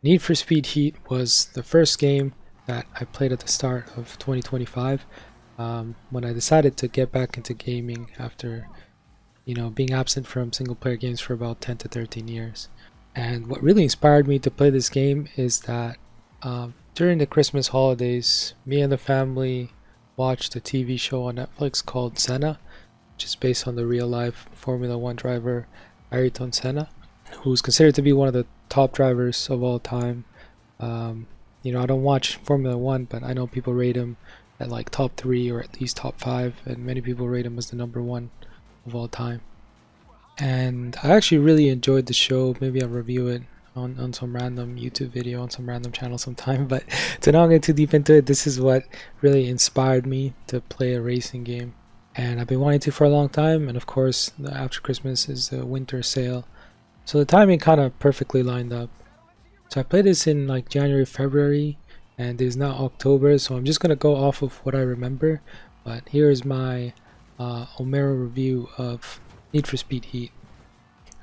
Need for Speed Heat was the first game that I played at the start of 2025, when I decided to get back into gaming after, being absent from single player games for about 10 to 13 years. And what really inspired me to play this game is that during the Christmas holidays, me and the family watched a TV show on Netflix called Senna, which is based on the real life Formula One driver Ayrton Senna, who's considered to be one of the top drivers of all time. I don't watch Formula One, but I know people rate him at like top three or at least top five, and many people rate him as the number one of all time. And I actually really enjoyed the show. Maybe I'll review it on some random YouTube video on some random channel sometime. But to not get too deep into it, this is what really inspired me to play a racing game. And I've been wanting to for a long time. And of course, after Christmas is the winter sale. So the timing kind of perfectly lined up. So I played this in like January, February, and it is now October. So I'm just going to go off of what I remember. But here is my Omero review of Need for Speed Heat.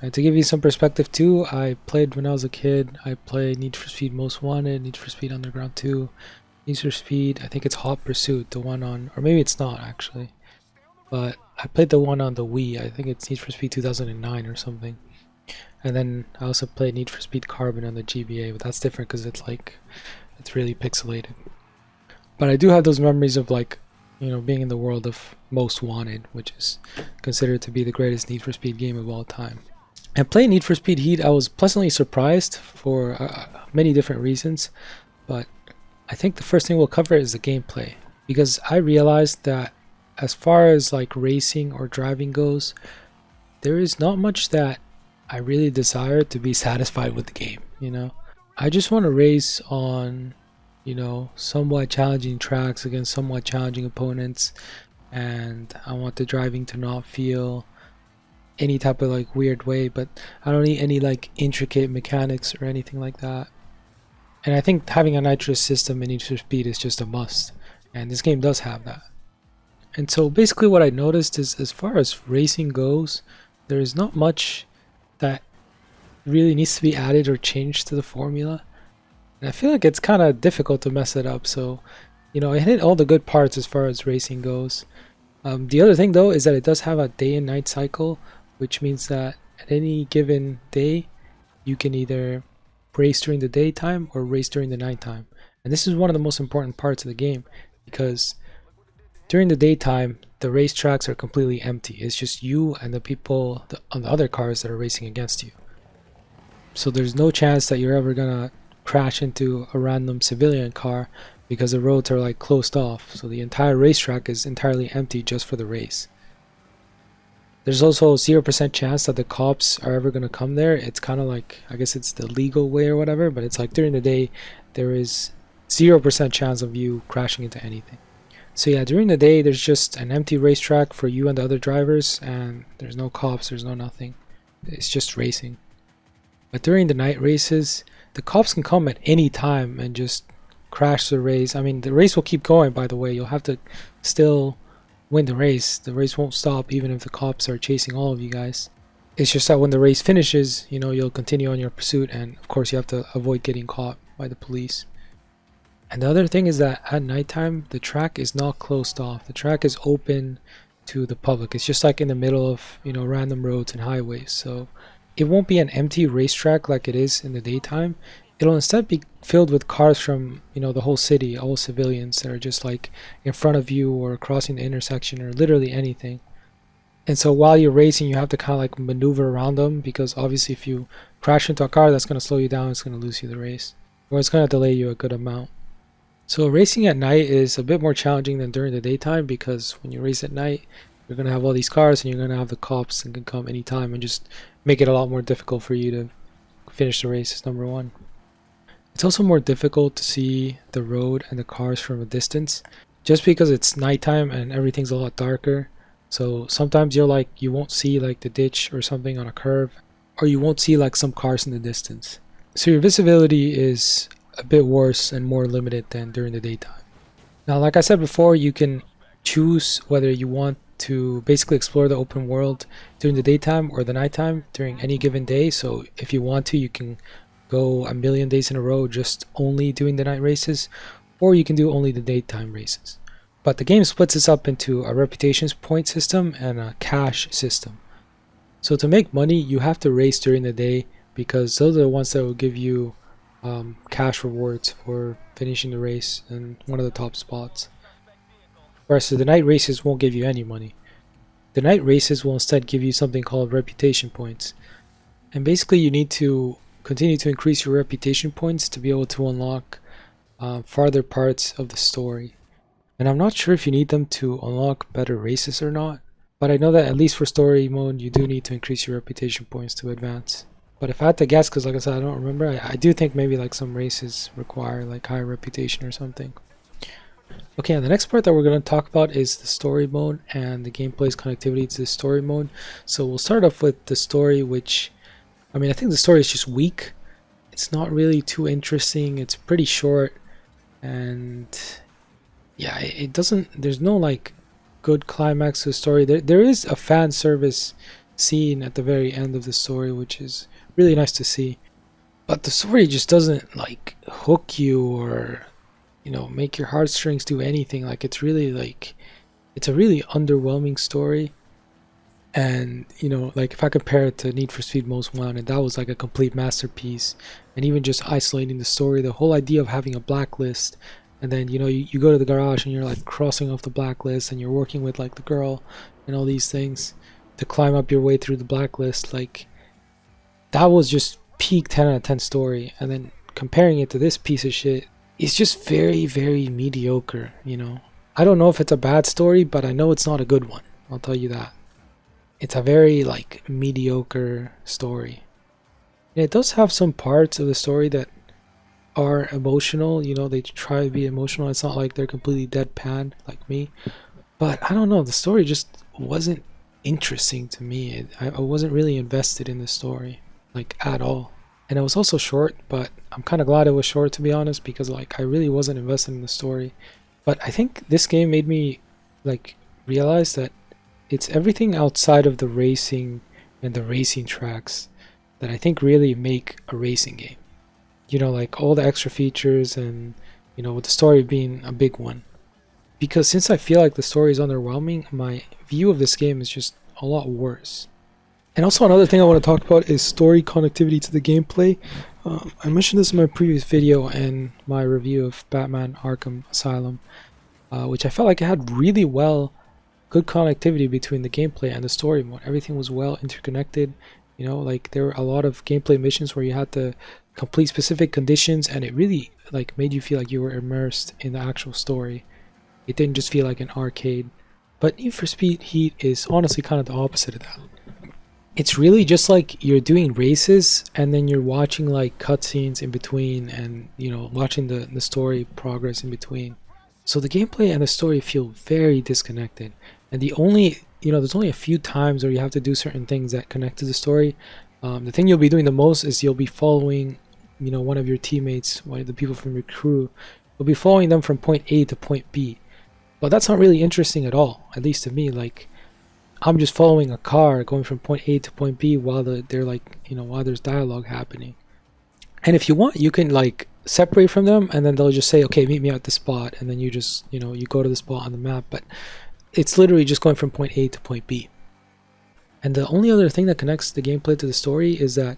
To give you some perspective too, I played when I was a kid. I played Need for Speed Most Wanted, Need for Speed Underground 2, Need for Speed, I think it's Hot Pursuit, the one on, or maybe it's not actually, but I played the one on the Wii. I think it's Need for Speed 2009 or something. And then I also played Need for Speed Carbon on the GBA, but that's different because it's really pixelated. But I do have those memories of like, being in the world of Most Wanted, which is considered to be the greatest Need for Speed game of all time. And playing Need for Speed Heat, I was pleasantly surprised for many different reasons, but I think the first thing we'll cover is the gameplay, because I realized that as far as like racing or driving goes, there is not much that I really desire to be satisfied with the game. I just want to race on somewhat challenging tracks against somewhat challenging opponents, and I want the driving to not feel any type of like weird way, but I don't need any like intricate mechanics or anything like that. And I think having a nitrous system in Need for Speed is just a must, and this game does have that. And so basically what I noticed is, as far as racing goes, there is not much that really needs to be added or changed to the formula. And I feel like it's kind of difficult to mess it up. So, I hit all the good parts as far as racing goes. The other thing though is that it does have a day and night cycle, which means that at any given day, you can either race during the daytime or race during the nighttime. And this is one of the most important parts of the game, because during the daytime, the racetracks are completely empty. It's just you and the people on the other cars that are racing against you. So there's no chance that you're ever gonna crash into a random civilian car, because the roads are like closed off. So the entire racetrack is entirely empty just for the race. There's also 0% chance that the cops are ever going to come there. It's kind of like, I guess it's the legal way or whatever, but it's like during the day, there is 0% chance of you crashing into anything. So yeah, during the day, there's just an empty racetrack for you and the other drivers, and there's no cops, there's no nothing. It's just racing. But during the night races, the cops can come at any time and just crash the race. I mean, the race will keep going, by the way. You'll have to still win the race. The race won't stop even if the cops are chasing all of you guys. It's just that when the race finishes, you'll continue on your pursuit, and of course you have to avoid getting caught by the police. And the other thing is that at nighttime, the track is not closed off. The track is open to the public. It's just like in the middle of, random roads and highways. So it won't be an empty racetrack like it is in the daytime. It'll instead be filled with cars from, the whole city, all civilians that are just like in front of you or crossing the intersection or literally anything. And so while you're racing, you have to kind of like maneuver around them, because obviously if you crash into a car, that's going to slow you down, it's going to lose you the race, or it's going to delay you a good amount. So racing at night is a bit more challenging than during the daytime, because when you race at night, you're going to have all these cars and you're going to have the cops that can come anytime and just make it a lot more difficult for you to finish the race, is number one. It's also more difficult to see the road and the cars from a distance, just because it's nighttime and everything's a lot darker. So sometimes you won't see like the ditch or something on a curve, or you won't see like some cars in the distance. So your visibility is a bit worse and more limited than during the daytime. Now, like I said before, you can choose whether you want to basically explore the open world during the daytime or the nighttime during any given day. So if you want to, you can go a million days in a row just only doing the night races, or you can do only the daytime races. But the game splits this up into a reputation point system and a cash system. So to make money, you have to race during the day because those are the ones that will give you cash rewards for finishing the race and one of the top spots. Whereas the night races won't give you any money. The night races will instead give you something called reputation points. And basically you need to continue to increase your reputation points to be able to unlock farther parts of the story. And I'm not sure if you need them to unlock better races or not, but I know that at least for story mode you do need to increase your reputation points to advance. But if I had to guess, because like I said, I don't remember, I do think maybe like some races require like higher reputation or something. Okay, and the next part that we're going to talk about is the story mode and the gameplay's connectivity to the story mode. So we'll start off with the story, which, I mean, I think the story is just weak. It's not really too interesting. It's pretty short, and yeah, it doesn't, there's no like good climax to the story. There is a fan service scene at the very end of the story, which is really nice to see, but the story just doesn't like hook you or, you know, make your heartstrings do anything. Like it's really like, it's a really underwhelming story. And you know, like if I compare it to Need for Speed Most Wanted, that was like a complete masterpiece. And even just isolating the story, the whole idea of having a blacklist, and then you know you go to the garage and you're like crossing off the blacklist and you're working with like the girl and all these things to climb up your way through the blacklist, like that was just peak 10 out of 10 story. And then comparing it to this piece of shit, it's just very, very mediocre, you know. I don't know if it's a bad story, but I know it's not a good one, I'll tell you that. It's a very like mediocre story. And it does have some parts of the story that are emotional, you know, they try to be emotional. It's not like they're completely deadpan like me, but I don't know, the story just wasn't interesting to me. I wasn't really invested in the story like at all. And it was also short, but I'm kind of glad it was short, to be honest, because like I really wasn't invested in the story. But I think this game made me like realize that it's everything outside of the racing and the racing tracks that I think really make a racing game. You know, like all the extra features and, you know, with the story being a big one. Because since I feel like the story is underwhelming, my view of this game is just a lot worse. And also another thing I want to talk about is story connectivity to the gameplay. I mentioned this in my previous video and my review of Batman Arkham Asylum, which I felt like it had really good connectivity between the gameplay and the story mode. Everything was well interconnected. You know, like there were a lot of gameplay missions where you had to complete specific conditions, and it really like made you feel like you were immersed in the actual story. It didn't just feel like an arcade. But Need for Speed Heat is honestly kind of the opposite of that. It's really just like you're doing races and then you're watching like cutscenes in between, and you know, watching the story progress in between. So the gameplay and the story feel very disconnected. And the only, you know, there's only a few times where you have to do certain things that connect to the story. The thing you'll be doing the most is you'll be following, you know, one of your teammates, one of the people from your crew. You'll be following them from point A to point B. But that's not really interesting at all, at least to me. Like, I'm just following a car going from point A to point B while they're like, you know, while there's dialogue happening. And if you want, you can like separate from them, and then they'll just say, okay, meet me at the spot, and then you just, you know, you go to the spot on the map. But it's literally just going from point A to point B. And the only other thing that connects the gameplay to the story is that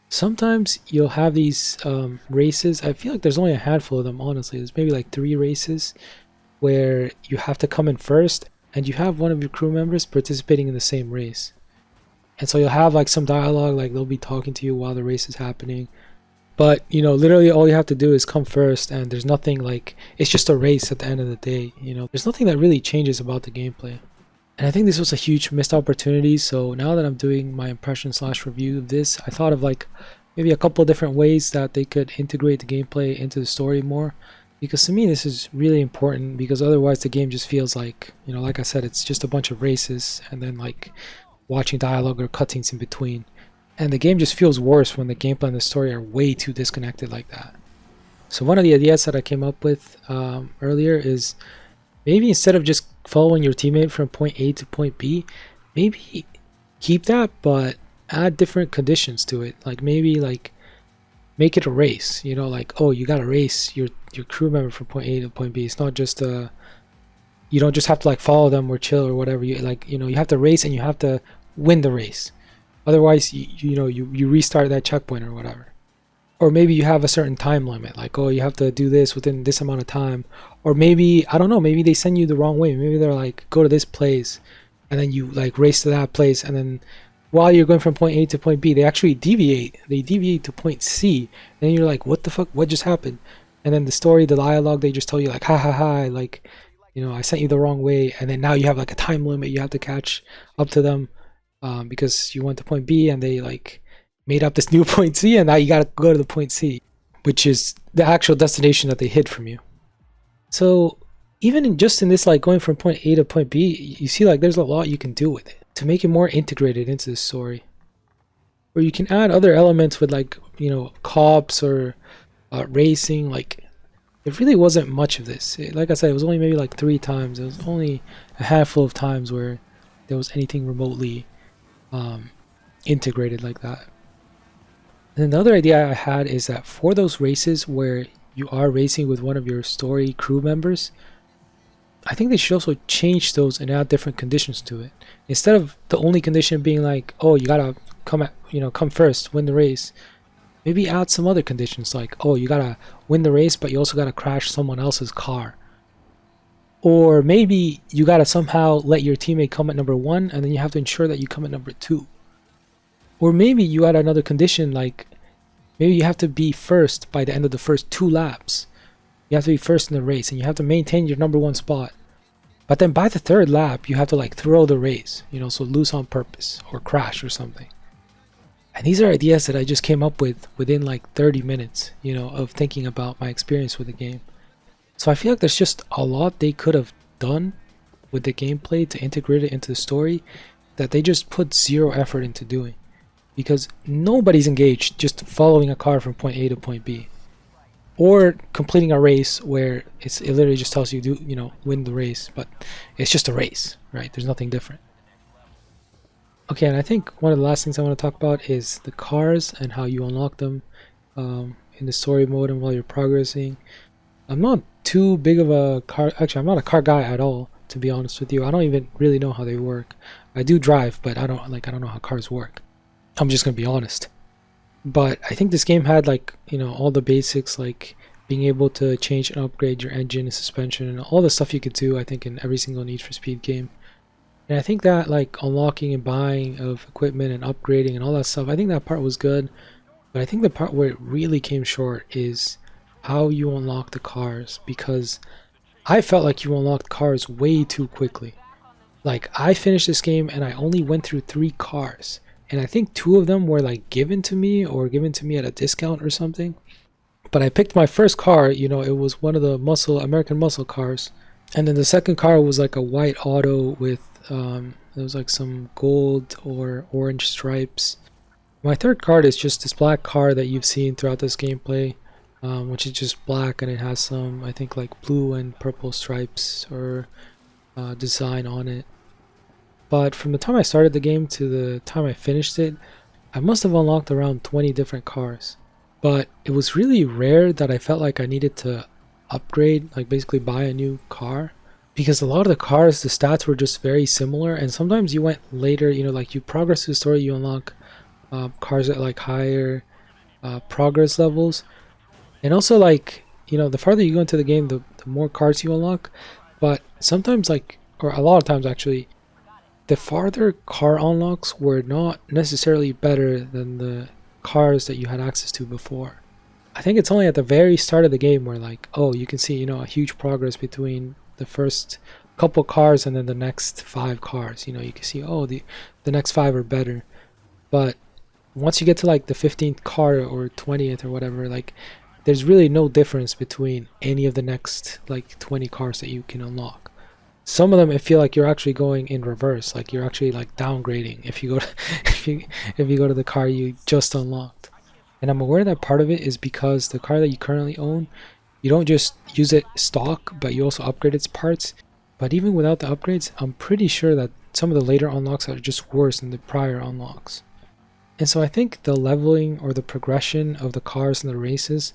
sometimes you'll have these races. I feel like there's only a handful of them, honestly. There's maybe like 3 races where you have to come in first, and you have one of your crew members participating in the same race. And so you'll have like some dialogue, like they'll be talking to you while the race is happening. But, you know, literally all you have to do is come first, and there's nothing like, it's just a race at the end of the day, you know. There's nothing that really changes about the gameplay. And I think this was a huge missed opportunity. So now that I'm doing my impression / review of this, I thought of like maybe a couple of different ways that they could integrate the gameplay into the story more. Because to me this is really important, because otherwise the game just feels like, you know, like I said, it's just a bunch of races and then like watching dialogue or cutscenes in between. And the game just feels worse when the gameplay and the story are way too disconnected like that. So one of the ideas that I came up with earlier is maybe instead of just following your teammate from point A to point B, maybe keep that but add different conditions to it. Like maybe like make it a race. You know, like, oh, you got to race your crew member from point A to point B. It's not just you don't just have to like follow them or chill or whatever. You like, you know, you have to race and you have to win the race. Otherwise, you restart that checkpoint or whatever. Or maybe you have a certain time limit, like, oh, you have to do this within this amount of time. Or maybe, I don't know, maybe they send you the wrong way. Maybe they're like, go to this place, and then you like race to that place, and then while you're going from point A to point B, they actually deviate. They deviate to point C, and you're like, what the fuck? What just happened? And then the story, the dialogue, they just tell you like, ha ha ha, like, you know, I sent you the wrong way, and then now you have like a time limit. You have to catch up to them because you went to point B, and they like made up this new point C, and now you gotta go to the point C, which is the actual destination that they hid from you. So even just in this, like going from point A to point B, you see like there's a lot you can do with it to make it more integrated into the story. Or you can add other elements with like, you know, cops or racing. Like it really wasn't much of this. Like I said, it was only maybe like 3 times. It was only a handful of times where there was anything remotely integrated like that. And then the other idea I had is that for those races where you are racing with one of your story crew members, I think they should also change those and add different conditions to it. Instead of the only condition being like, oh, you gotta come first, win the race. Maybe add some other conditions like, oh, you gotta win the race, but you also gotta crash someone else's car. Or maybe you gotta somehow let your teammate come at number 1, and then you have to ensure that you come at number 2. Or maybe you add another condition like, maybe you have to be first by the end of the first 2 laps. You have to be first in the race, and you have to maintain your number 1 spot. But then by the 3rd lap, you have to like throw the race, you know, so lose on purpose or crash or something. And these are ideas that I just came up with within like 30 minutes, you know, of thinking about my experience with the game. So I feel like there's just a lot they could have done with the gameplay to integrate it into the story that they just put zero effort into doing. Because nobody's engaged just following a car from point A to point B. Or completing a race where it literally just tells you win the race, but it's just a race, right? There's nothing different. Okay, and I think one of the last things I want to talk about is the cars and how you unlock them in the story mode and while you're progressing. I'm not too big of a car, actually I'm not a car guy at all, to be honest with you. I don't even really know how they work. I do drive, but I don't know how cars work. I'm just gonna be honest. But I think this game had like, you know, all the basics, like being able to change and upgrade your engine and suspension and all the stuff you could do, I think, in every single Need for Speed game. And I think that like unlocking and buying of equipment and upgrading and all that stuff, I think that part was good. But I think the part where it really came short is how you unlock the cars, because I felt like you unlocked cars way too quickly. Like I finished this game and I only went through 3 cars. And I think 2 of them were like given to me or given to me at a discount or something. But I picked my first car, you know, it was one of the American muscle cars. And then the second car was like a white auto with, there was like some gold or orange stripes. My third card is just this black car that you've seen throughout this gameplay, which is just black and it has some, I think, like blue and purple stripes or design on it. But from the time I started the game to the time I finished it, I must have unlocked around 20 different cars. But it was really rare that I felt like I needed to upgrade, like basically buy a new car. Because a lot of the cars, the stats were just very similar, and sometimes you went later, you know, like you progress through the story, you unlock cars at like higher progress levels. And also like, you know, the farther you go into the game, the more cars you unlock. But sometimes like, or a lot of times actually, the farther car unlocks were not necessarily better than the cars that you had access to before. I think it's only at the very start of the game where like, oh, you can see, you know, a huge progress between the first couple cars and then the next 5 cars. You know, you can see, oh, the next 5 are better. But once you get to like the 15th car or 20th or whatever, like there's really no difference between any of the next like 20 cars that you can unlock. Some of them I feel like you're actually going in reverse, like you're actually like downgrading if you go to if you go to the car you just unlocked. And I'm aware that part of it is because the car that you currently own, you don't just use it stock, but you also upgrade its parts. But even without the upgrades, I'm pretty sure that some of the later unlocks are just worse than the prior unlocks. And so I think the leveling or the progression of the cars in the races,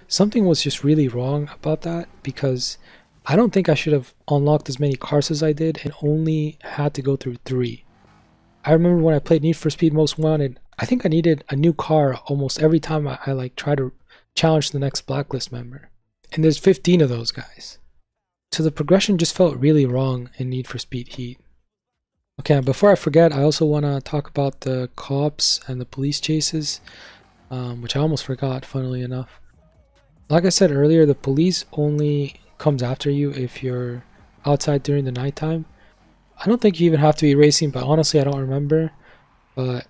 something was just really wrong about that because I don't think I should have unlocked as many cars as I did and only had to go through 3. I remember when I played Need for Speed Most Wanted, I think I needed a new car almost every time I like try to challenge the next Blacklist member. And there's 15 of those guys. So the progression just felt really wrong in Need for Speed Heat. Okay, before I forget, I also want to talk about the cops and the police chases, which I almost forgot, funnily enough. Like I said earlier, the police only comes after you if you're outside during the nighttime. I don't think you even have to be racing, but honestly, I don't remember. But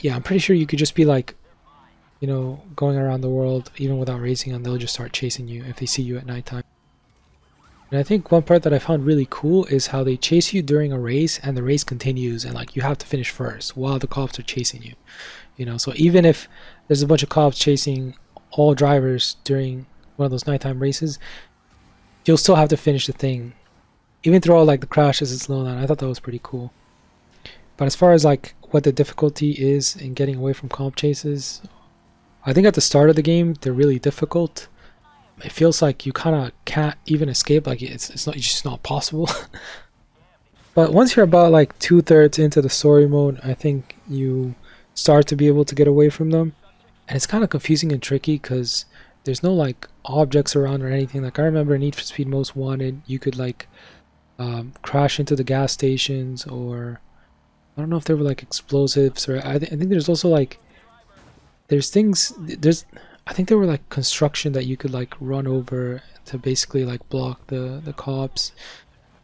yeah, I'm pretty sure you could just be like, going around the world even without racing, and they'll just start chasing you if they see you at nighttime. And I think one part that I found really cool is how they chase you during a race and the race continues and like you have to finish first while the cops are chasing you. So even if there's a bunch of cops chasing all drivers during one of those nighttime races, you'll still have to finish the thing. Even through all like the crashes and slowdown, I thought that was pretty cool. But as far as like what the difficulty is in getting away from cop chases, I think at the start of the game they're really difficult. It feels like you kind of can't even escape, like it's just not possible. But once you're about like 2/3 into the story mode, I think you start to be able to get away from them. And it's kind of confusing and tricky because there's no like objects around or anything. Like I remember in Need for Speed Most Wanted, you could like crash into the gas stations, or I don't know if there were like explosives, or I think there's also like there's I think there were like construction that you could like run over to basically like block the cops.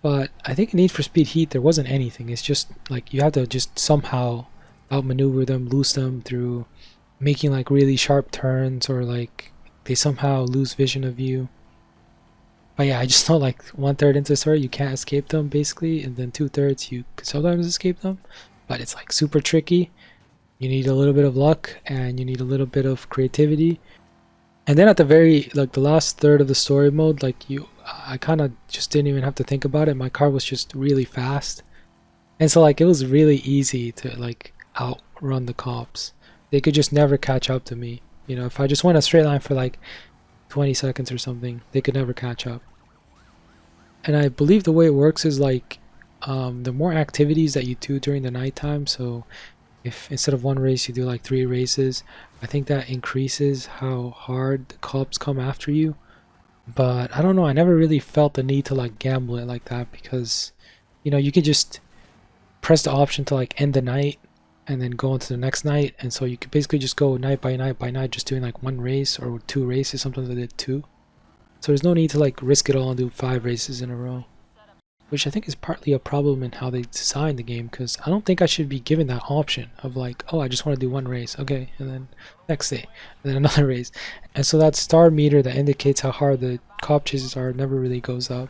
But I think in Need for Speed Heat there wasn't anything. It's just like you have to just somehow outmaneuver them, lose them through making like really sharp turns, or like they somehow lose vision of you. But yeah, I just know like 1/3 into the story you can't escape them basically, and then 2/3 you could sometimes escape them, but it's like super tricky. You need a little bit of luck and you need a little bit of creativity. And then at the very like the last third of the story mode, like I kind of just didn't even have to think about it. My car was just really fast. And so like it was really easy to like outrun the cops. They could just never catch up to me. If I just went a straight line for like 20 seconds or something, they could never catch up. And I believe the way it works is like the more activities that you do during the nighttime, so if instead of one race you do like 3 races, I think that increases how hard the cops come after you. But I don't know, I never really felt the need to like gamble it like that, because you could just press the option to like end the night and then go into the next night, and so you could basically just go night by night by night, just doing like 1 race or 2 races. Sometimes I did 2. So there's no need to like risk it all and do 5 races in a row, which I think is partly a problem in how they designed the game, because I don't think I should be given that option of like, oh, I just want to do 1 race, okay, and then next day, and then another race. And so that star meter that indicates how hard the cop chases are never really goes up.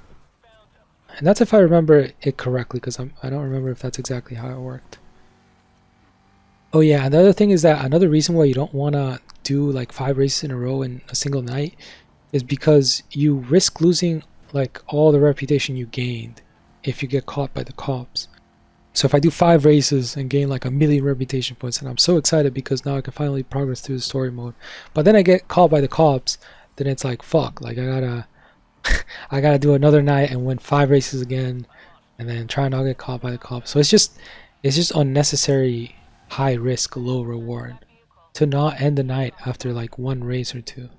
And that's if I remember it correctly, because I don't remember if that's exactly how it worked. Oh yeah, another thing is that another reason why you don't want to do like 5 races in a row in a single night is because you risk losing like all the reputation you gained if you get caught by the cops. So if I do 5 races and gain like 1,000,000 reputation points, and I'm so excited because now I can finally progress through the story mode, but then I get caught by the cops, then it's like fuck, like I gotta I gotta do another night and win 5 races again, and then try not to get caught by the cops. So it's just unnecessary high risk, low reward to not end the night after like 1 race or 2.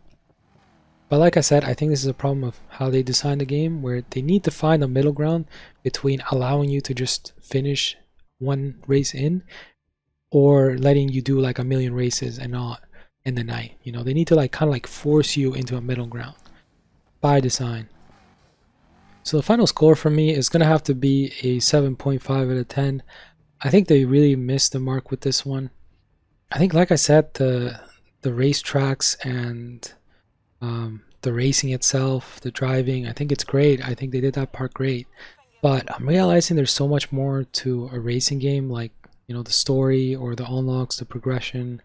But like I said, I think this is a problem of how they design the game, where they need to find a middle ground between allowing you to just finish 1 race in, or letting you do like 1,000,000 races and not in the night. They need to like kind of like force you into a middle ground by design. So the final score for me is going to have to be a 7.5 out of 10. I think they really missed the mark with this one. I think, like I said, the racetracks and the racing itself, the driving, I think it's great. I think they did that part great. But I'm realizing there's so much more to a racing game, like, the story or the unlocks, the progression,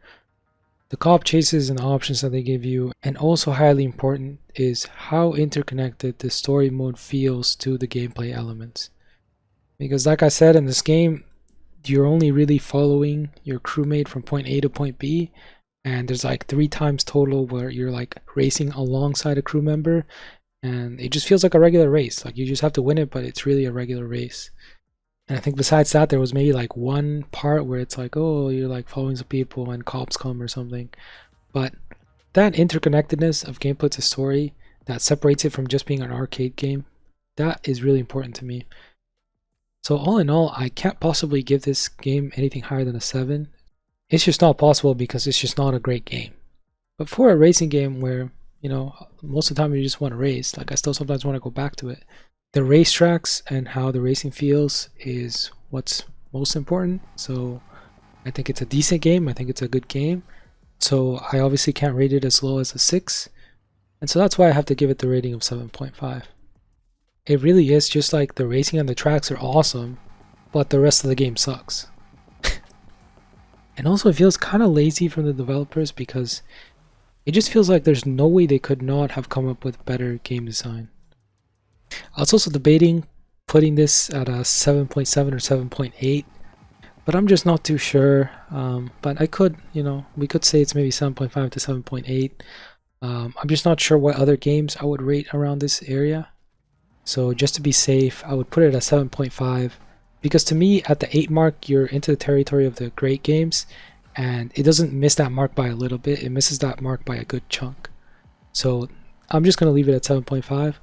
the cop chases and the options that they give you. And also highly important is how interconnected the story mode feels to the gameplay elements. Because like I said, in this game, you're only really following your crewmate from point A to point B, and there's like 3 times total where you're like racing alongside a crew member, and it just feels like a regular race. Like you just have to win it, but it's really a regular race. And I think besides that, there was maybe like one part where it's like, oh, you're like following some people and cops come or something. But that interconnectedness of gameplay to story that separates it from just being an arcade game, that is really important to me. So all in all, I can't possibly give this game anything higher than a 7. It's just not possible because it's just not a great game. But for a racing game where, you know, most of the time you just want to race, like I still sometimes want to go back to it. The racetracks and how the racing feels is what's most important. So I think it's a decent game. I think it's a good game. So I obviously can't rate it as low as a 6. And so that's why I have to give it the rating of 7.5. It really is just like the racing and the tracks are awesome, but the rest of the game sucks. And also it feels kind of lazy from the developers because it just feels like there's no way they could not have come up with better game design. I was also debating putting this at a 7.7 or 7.8, but I'm just not too sure. But I could, you know, we could say it's maybe 7.5 to 7.8. I'm just not sure what other games I would rate around this area. So just to be safe, I would put it at 7.5, because to me at the 8 mark you're into the territory of the great games, and it doesn't miss that mark by a little bit, it misses that mark by a good chunk. So I'm just going to leave it at 7.5,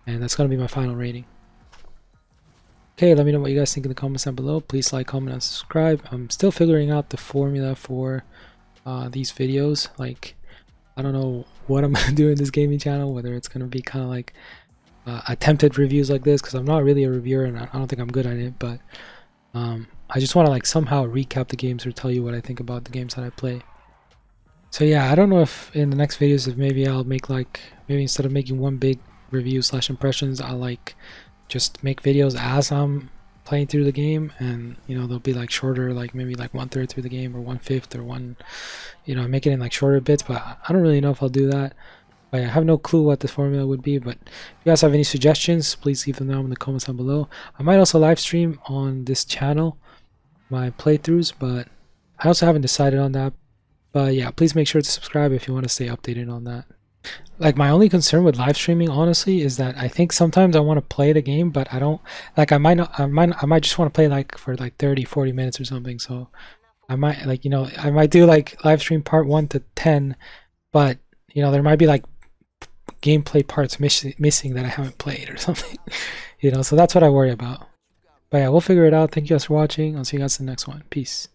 and that's going to be my final rating. Okay, let me know what you guys think in the comments down below. Please like, comment, and subscribe. I'm still figuring out the formula for these videos. Like, I don't know what I'm going to do in this gaming channel, whether it's going to be kind of like attempted reviews like this, because I'm not really a reviewer and I don't think I'm good at it, but I just want to like somehow recap the games or tell you what I think about the games that I play. So yeah, I don't know if in the next videos, if maybe I'll make like, maybe instead of making one big review / impressions, I'll like just make videos as I'm playing through the game, and you know, they'll be like shorter, like maybe like 1/3 through the game or 1/5 or one, you know, make it in like shorter bits, but I don't really know if I'll do that. I have no clue what the formula would be, but if you guys have any suggestions, please leave them down in the comments down below. I might also live stream on this channel my playthroughs, but I also haven't decided on that. But yeah, please make sure to subscribe if you want to stay updated on that. Like, my only concern with live streaming, honestly, is that I think sometimes I want to play the game, but I don't, like, I might just want to play like for like 30-40 minutes or something. So I might, like, you know, I might do like live stream part 1 to 10, but you know, there might be like gameplay parts missing that I haven't played or something. You know, so that's what I worry about. But yeah, we'll figure it out. Thank you guys for watching. I'll see you guys in the next one. Peace.